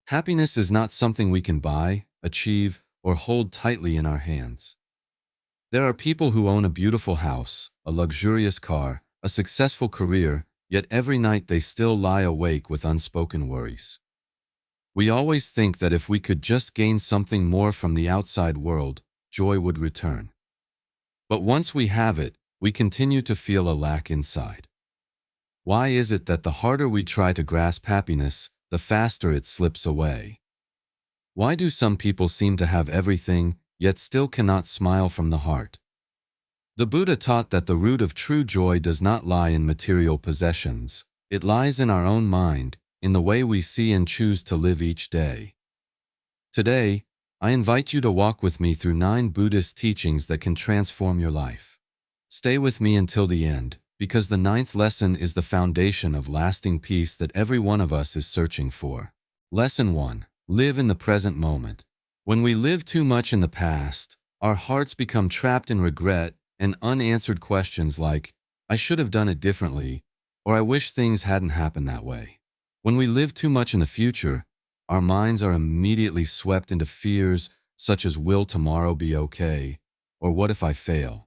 Happiness is not something we can buy, achieve, or hold tightly in our hands. There are people who own a beautiful house, a luxurious car, a successful career, yet every night they still lie awake with unspoken worries. We always think that if we could just gain something more from the outside world, joy would return. But once we have it, we continue to feel a lack inside. Why is it that the harder we try to grasp happiness, the faster it slips away? Why do some people seem to have everything, yet still cannot smile from the heart? The Buddha taught that the root of true joy does not lie in material possessions. It lies in our own mind, in the way we see and choose to live each day. Today, I invite you to walk with me through 9 Buddhist teachings that can transform your life. Stay with me until the end, because the 9th lesson is the foundation of lasting peace that every one of us is searching for. Lesson 1. Live in the present moment. When we live too much in the past, our hearts become trapped in regret and unanswered questions like, I should have done it differently, or I wish things hadn't happened that way. When we live too much in the future, our minds are immediately swept into fears such as, will tomorrow be okay? Or what if I fail?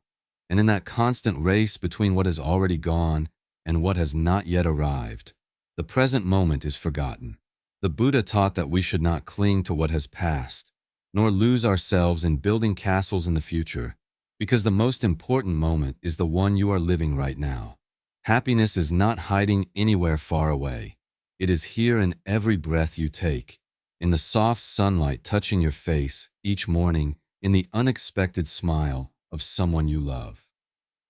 And in that constant race between what has already gone and what has not yet arrived, the present moment is forgotten. The Buddha taught that we should not cling to what has passed, nor lose ourselves in building castles in the future, because the most important moment is the one you are living right now. Happiness is not hiding anywhere far away. It is here in every breath you take, in the soft sunlight touching your face each morning, in the unexpected smile of someone you love.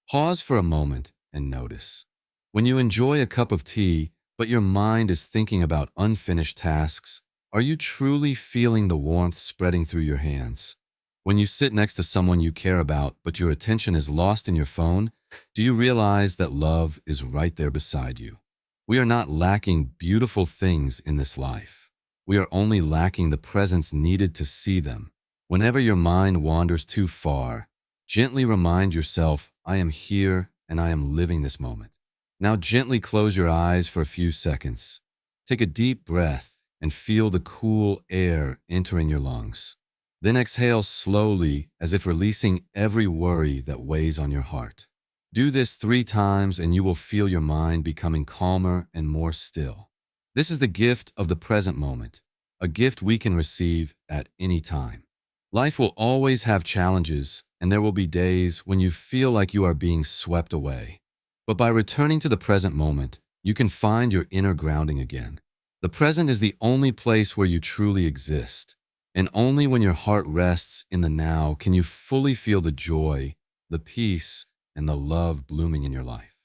Pause for a moment and notice. When you enjoy a cup of tea, but your mind is thinking about unfinished tasks, are you truly feeling the warmth spreading through your hands? When you sit next to someone you care about, but your attention is lost in your phone, do you realize that love is right there beside you? We are not lacking beautiful things in this life. We are only lacking the presence needed to see them. Whenever your mind wanders too far, gently remind yourself, I am here and I am living this moment. Now gently close your eyes for a few seconds. Take a deep breath and feel the cool air entering your lungs. Then exhale slowly, as if releasing every worry that weighs on your heart. Do this 3 times and you will feel your mind becoming calmer and more still. This is the gift of the present moment, a gift we can receive at any time. Life will always have challenges, and there will be days when you feel like you are being swept away. But by returning to the present moment, you can find your inner grounding again. The present is the only place where you truly exist, and only when your heart rests in the now can you fully feel the joy, the peace, and the love blooming in your life.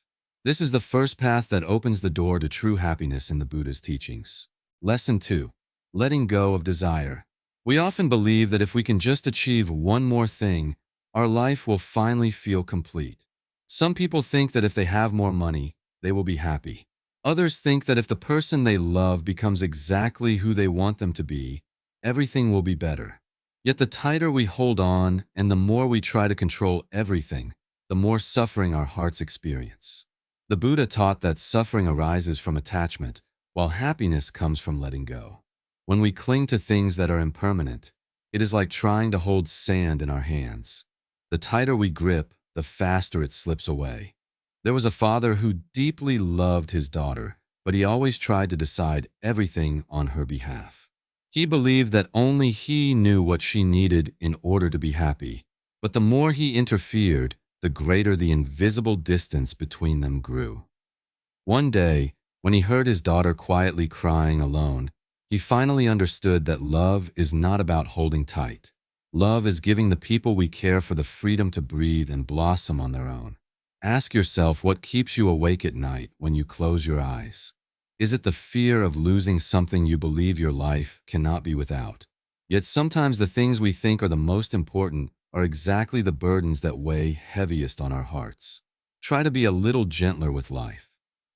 This is the first path that opens the door to true happiness in the Buddha's teachings. Lesson 2. Letting go of desire. We often believe that if we can just achieve one more thing, our life will finally feel complete. Some people think that if they have more money, they will be happy. Others think that if the person they love becomes exactly who they want them to be, everything will be better. Yet the tighter we hold on and the more we try to control everything, the more suffering our hearts experience. The Buddha taught that suffering arises from attachment, while happiness comes from letting go. When we cling to things that are impermanent, it is like trying to hold sand in our hands. The tighter we grip, the faster it slips away. There was a father who deeply loved his daughter, but he always tried to decide everything on her behalf. He believed that only he knew what she needed in order to be happy, but the more he interfered, the greater the invisible distance between them grew. One day, when he heard his daughter quietly crying alone, he finally understood that love is not about holding tight. Love is giving the people we care for the freedom to breathe and blossom on their own. Ask yourself what keeps you awake at night when you close your eyes. Is it the fear of losing something you believe your life cannot be without? Yet sometimes the things we think are the most important are exactly the burdens that weigh heaviest on our hearts. Try to be a little gentler with life.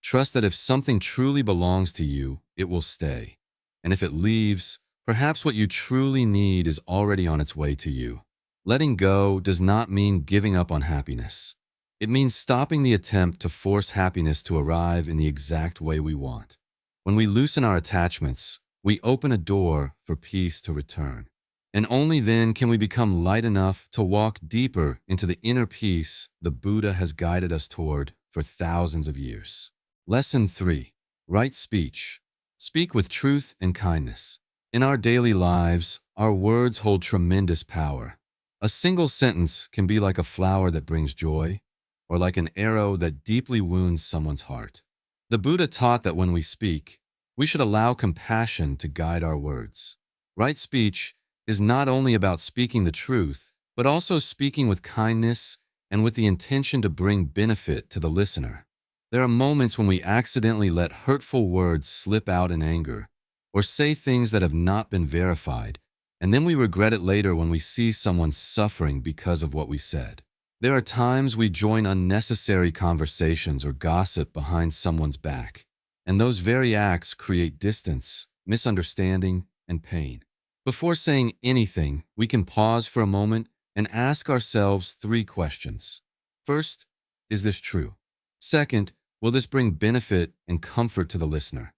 Trust that if something truly belongs to you, it will stay. And if it leaves, perhaps what you truly need is already on its way to you. Letting go does not mean giving up on happiness. It means stopping the attempt to force happiness to arrive in the exact way we want. When we loosen our attachments, we open a door for peace to return. And only then can we become light enough to walk deeper into the inner peace the Buddha has guided us toward for thousands of years. Lesson 3. Right speech. Speak with truth and kindness. In our daily lives, our words hold tremendous power. A single sentence can be like a flower that brings joy, or like an arrow that deeply wounds someone's heart. The Buddha taught that when we speak, we should allow compassion to guide our words. Right speech is not only about speaking the truth, but also speaking with kindness and with the intention to bring benefit to the listener. There are moments when we accidentally let hurtful words slip out in anger, or say things that have not been verified, and then we regret it later when we see someone suffering because of what we said. There are times we join unnecessary conversations or gossip behind someone's back, and those very acts create distance, misunderstanding, and pain. Before saying anything, we can pause for a moment and ask ourselves 3 questions. First, is this true? Second, will this bring benefit and comfort to the listener?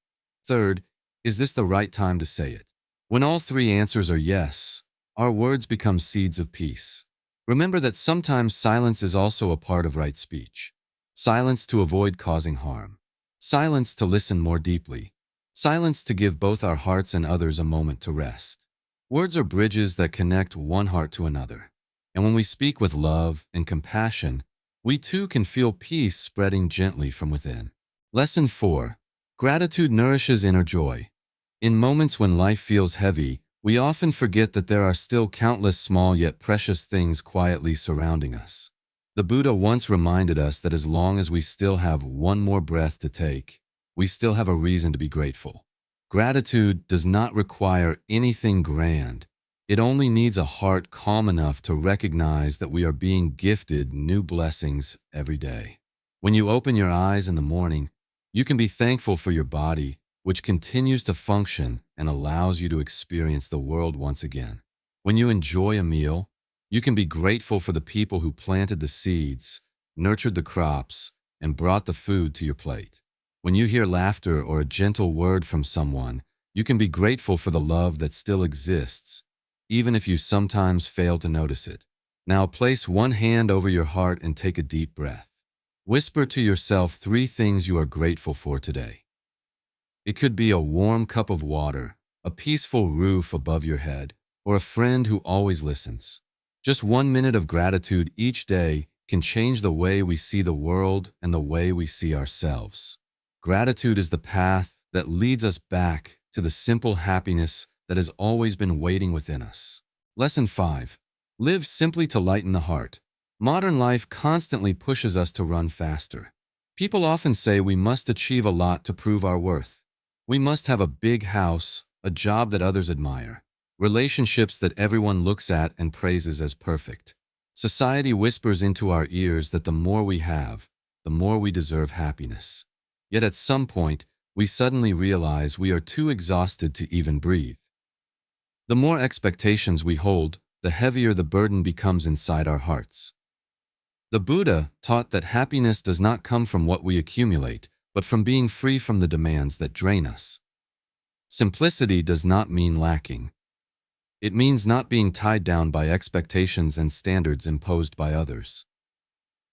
Third, is this the right time to say it? When all 3 answers are yes, our words become seeds of peace. Remember that sometimes silence is also a part of right speech. Silence to avoid causing harm. Silence to listen more deeply. Silence to give both our hearts and others a moment to rest. Words are bridges that connect one heart to another. And when we speak with love and compassion, we too can feel peace spreading gently from within. Lesson 4. Gratitude nourishes inner joy. In moments when life feels heavy, we often forget that there are still countless small yet precious things quietly surrounding us. The Buddha once reminded us that as long as we still have one more breath to take, we still have a reason to be grateful. Gratitude does not require anything grand. It only needs a heart calm enough to recognize that we are being gifted new blessings every day. When you open your eyes in the morning, you can be thankful for your body, which continues to function and allows you to experience the world once again. When you enjoy a meal, you can be grateful for the people who planted the seeds, nurtured the crops, and brought the food to your plate. When you hear laughter or a gentle word from someone, you can be grateful for the love that still exists, even if you sometimes fail to notice it. Now place one hand over your heart and take a deep breath. Whisper to yourself 3 things you are grateful for today. It could be a warm cup of water, a peaceful roof above your head, or a friend who always listens. Just 1 minute of gratitude each day can change the way we see the world and the way we see ourselves. Gratitude is the path that leads us back to the simple happiness that has always been waiting within us. Lesson 5. Live simply to lighten the heart. Modern life constantly pushes us to run faster. People often say we must achieve a lot to prove our worth. We must have a big house, a job that others admire, relationships that everyone looks at and praises as perfect. Society whispers into our ears that the more we have, the more we deserve happiness. Yet at some point, we suddenly realize we are too exhausted to even breathe. The more expectations we hold, the heavier the burden becomes inside our hearts. The Buddha taught that happiness does not come from what we accumulate, but from being free from the demands that drain us. Simplicity does not mean lacking. It means not being tied down by expectations and standards imposed by others.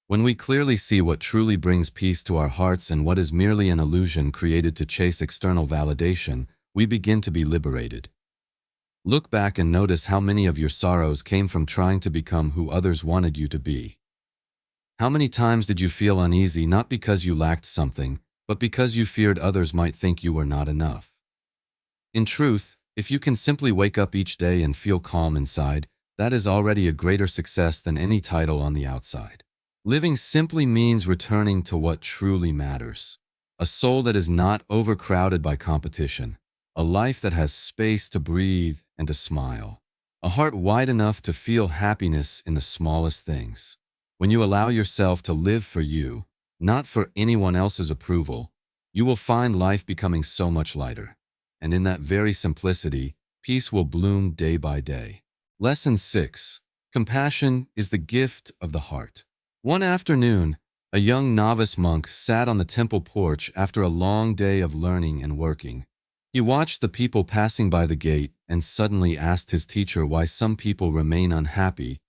When we clearly see what truly brings peace to our hearts and what is merely an illusion created to chase external validation, we begin to be liberated. Look back and notice how many of your sorrows came from trying to become who others wanted you to be. How many times did you feel uneasy not because you lacked something, but because you feared others might think you were not enough? In truth, if you can simply wake up each day and feel calm inside, that is already a greater success than any title on the outside. Living simply means returning to what truly matters. A soul that is not overcrowded by competition. A life that has space to breathe and to smile. A heart wide enough to feel happiness in the smallest things. When you allow yourself to live for you, not for anyone else's approval, you will find life becoming so much lighter. And in that very simplicity, peace will bloom day by day. Lesson 6. Compassion is the gift of the heart. One afternoon, a young novice monk sat on the temple porch after a long day of learning and working. He watched the people passing by the gate and suddenly asked his teacher why some people remain unhappy,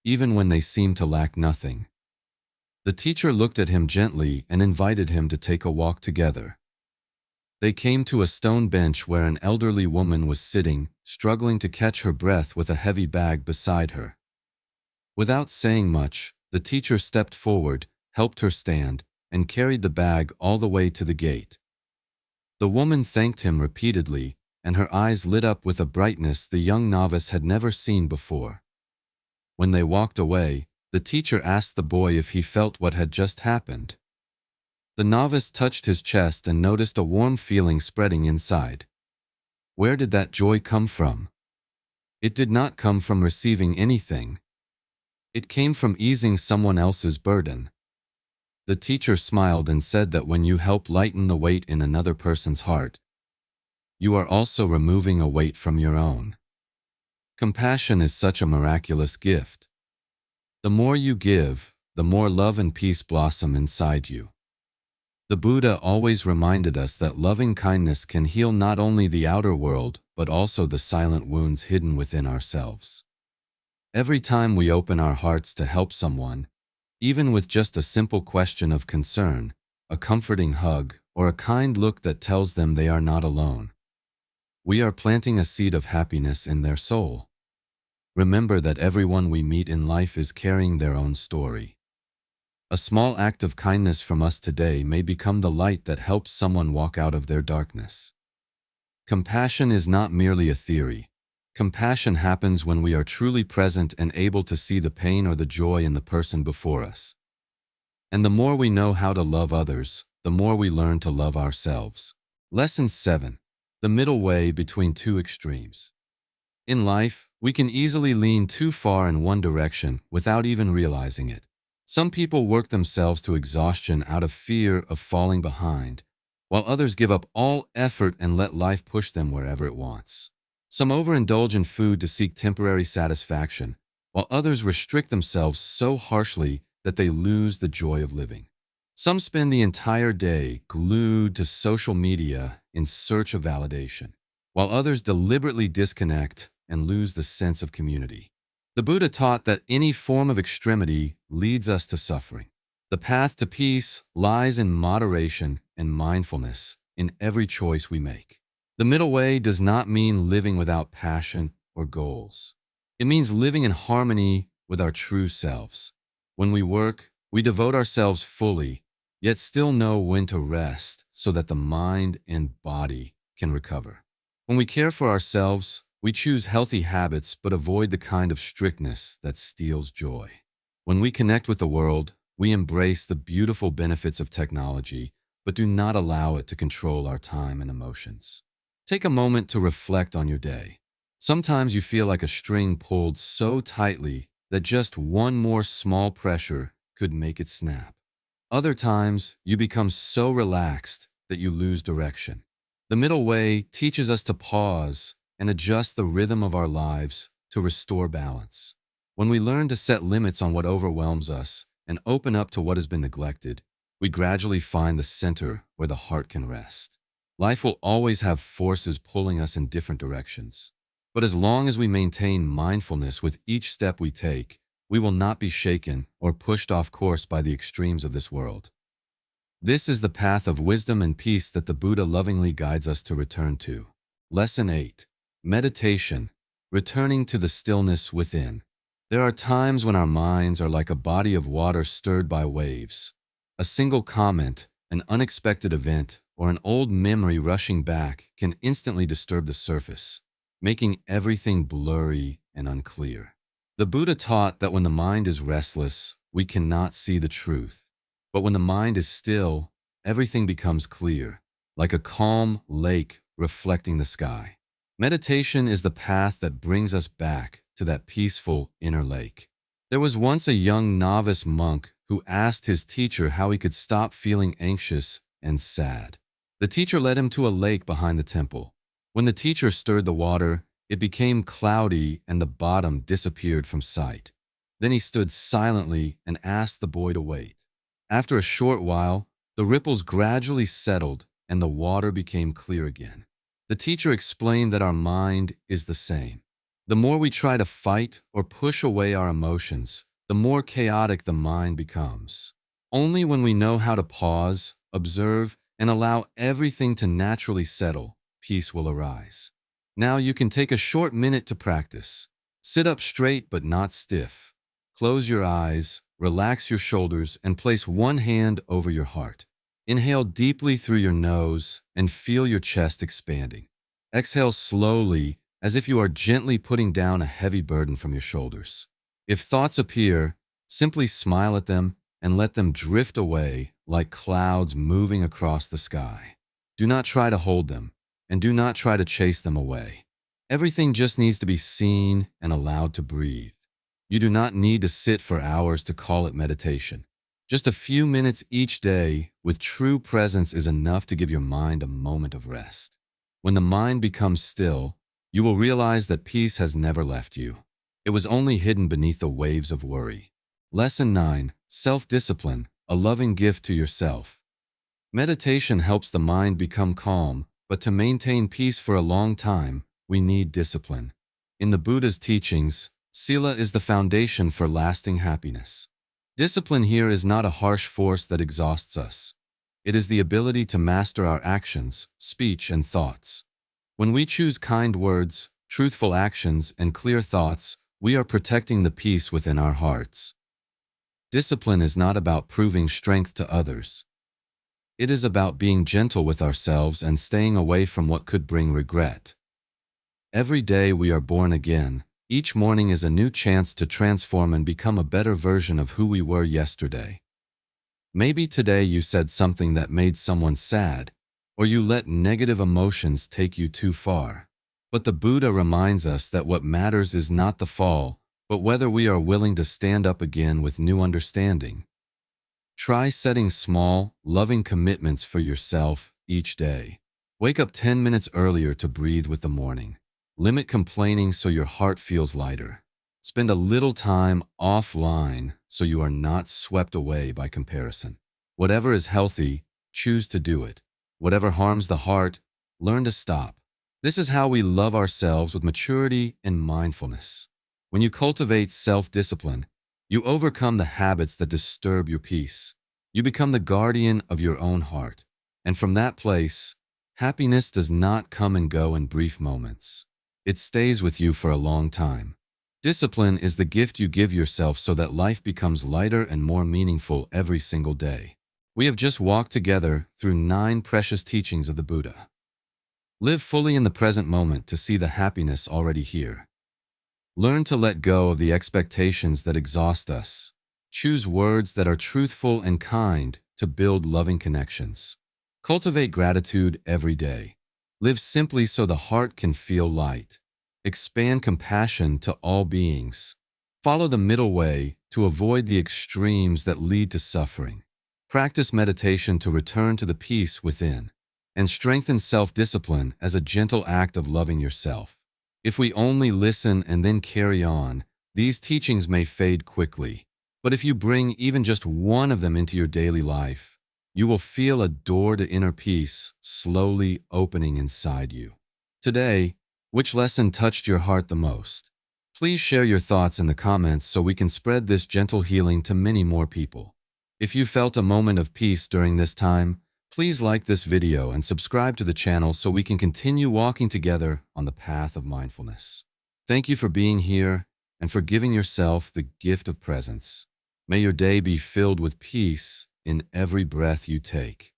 even when they seem to lack nothing. The teacher looked at him gently and invited him to take a walk together. They came to a stone bench where an elderly woman was sitting, struggling to catch her breath with a heavy bag beside her. Without saying much, the teacher stepped forward, helped her stand, and carried the bag all the way to the gate. The woman thanked him repeatedly, and her eyes lit up with a brightness the young novice had never seen before. When they walked away, the teacher asked the boy if he felt what had just happened. The novice touched his chest and noticed a warm feeling spreading inside. Where did that joy come from? It did not come from receiving anything. It came from easing someone else's burden. The teacher smiled and said that when you help lighten the weight in another person's heart, you are also removing a weight from your own. Compassion is such a miraculous gift. The more you give, the more love and peace blossom inside you. The Buddha always reminded us that loving kindness can heal not only the outer world, but also the silent wounds hidden within ourselves. Every time we open our hearts to help someone, even with just a simple question of concern, a comforting hug, or a kind look that tells them they are not alone, we are planting a seed of happiness in their soul. Remember that everyone we meet in life is carrying their own story. A small act of kindness from us today may become the light that helps someone walk out of their darkness. Compassion is not merely a theory. Compassion happens when we are truly present and able to see the pain or the joy in the person before us. And the more we know how to love others, the more we learn to love ourselves. Lesson 7. The middle way between two extremes. In life, we can easily lean too far in one direction without even realizing it. Some people work themselves to exhaustion out of fear of falling behind, while others give up all effort and let life push them wherever it wants. Some overindulge in food to seek temporary satisfaction, while others restrict themselves so harshly that they lose the joy of living. Some spend the entire day glued to social media in search of validation, while others deliberately disconnect and lose the sense of community. The Buddha taught that any form of extremity leads us to suffering. The path to peace lies in moderation and mindfulness in every choice we make. The middle way does not mean living without passion or goals. It means living in harmony with our true selves. When we work, we devote ourselves fully, yet still know when to rest so that the mind and body can recover. When we care for ourselves, we choose healthy habits but avoid the kind of strictness that steals joy. When we connect with the world, we embrace the beautiful benefits of technology, but do not allow it to control our time and emotions. Take a moment to reflect on your day. Sometimes you feel like a string pulled so tightly that just one more small pressure could make it snap. Other times, you become so relaxed that you lose direction. The middle way teaches us to pause and adjust the rhythm of our lives to restore balance. When we learn to set limits on what overwhelms us and open up to what has been neglected, we gradually find the center where the heart can rest. Life will always have forces pulling us in different directions. But as long as we maintain mindfulness with each step we take, we will not be shaken or pushed off course by the extremes of this world. This is the path of wisdom and peace that the Buddha lovingly guides us to return to. Lesson 8. Meditation, returning to the stillness within. There are times when our minds are like a body of water stirred by waves. A single comment, an unexpected event, or an old memory rushing back can instantly disturb the surface, making everything blurry and unclear. The Buddha taught that when the mind is restless, we cannot see the truth. But when the mind is still, everything becomes clear, like a calm lake reflecting the sky. Meditation is the path that brings us back to that peaceful inner lake. There was once a young novice monk who asked his teacher how he could stop feeling anxious and sad. The teacher led him to a lake behind the temple. When the teacher stirred the water, it became cloudy and the bottom disappeared from sight. Then he stood silently and asked the boy to wait. After a short while, the ripples gradually settled and the water became clear again. The teacher explained that our mind is the same. The more we try to fight or push away our emotions, the more chaotic the mind becomes. Only when we know how to pause, observe, and allow everything to naturally settle, peace will arise. Now you can take a short minute to practice. Sit up straight but not stiff. Close your eyes, relax your shoulders, and place one hand over your heart. Inhale deeply through your nose and feel your chest expanding. Exhale slowly, as if you are gently putting down a heavy burden from your shoulders. If thoughts appear, simply smile at them and let them drift away like clouds moving across the sky. Do not try to hold them, and do not try to chase them away. Everything just needs to be seen and allowed to breathe. You do not need to sit for hours to call it meditation. Just a few minutes each day with true presence is enough to give your mind a moment of rest. When the mind becomes still, you will realize that peace has never left you. It was only hidden beneath the waves of worry. Lesson 9. Self-discipline, a loving gift to yourself. Meditation helps the mind become calm, but to maintain peace for a long time, we need discipline. In the Buddha's teachings, sila is the foundation for lasting happiness. Discipline here is not a harsh force that exhausts us. It is the ability to master our actions, speech, and thoughts. When we choose kind words, truthful actions, and clear thoughts, we are protecting the peace within our hearts. Discipline is not about proving strength to others. It is about being gentle with ourselves and staying away from what could bring regret. Every day we are born again. Each morning is a new chance to transform and become a better version of who we were yesterday. Maybe today you said something that made someone sad, or you let negative emotions take you too far. But the Buddha reminds us that what matters is not the fall, but whether we are willing to stand up again with new understanding. Try setting small, loving commitments for yourself each day. Wake up 10 minutes earlier to breathe with the morning. Limit complaining so your heart feels lighter. Spend a little time offline so you are not swept away by comparison. Whatever is healthy, choose to do it. Whatever harms the heart, learn to stop. This is how we love ourselves with maturity and mindfulness. When you cultivate self-discipline, you overcome the habits that disturb your peace. You become the guardian of your own heart. And from that place, happiness does not come and go in brief moments. It stays with you for a long time. Discipline is the gift you give yourself so that life becomes lighter and more meaningful every single day. We have just walked together through 9 precious teachings of the Buddha. Live fully in the present moment to see the happiness already here. Learn to let go of the expectations that exhaust us. Choose words that are truthful and kind to build loving connections. Cultivate gratitude every day. Live simply so the heart can feel light. Expand compassion to all beings. Follow the middle way to avoid the extremes that lead to suffering. Practice meditation to return to the peace within. And strengthen self-discipline as a gentle act of loving yourself. If we only listen and then carry on, these teachings may fade quickly. But if you bring even just one of them into your daily life, you will feel a door to inner peace slowly opening inside you. Today, which lesson touched your heart the most? Please share your thoughts in the comments so we can spread this gentle healing to many more people. If you felt a moment of peace during this time, please like this video and subscribe to the channel so we can continue walking together on the path of mindfulness. Thank you for being here and for giving yourself the gift of presence. May your day be filled with peace in every breath you take.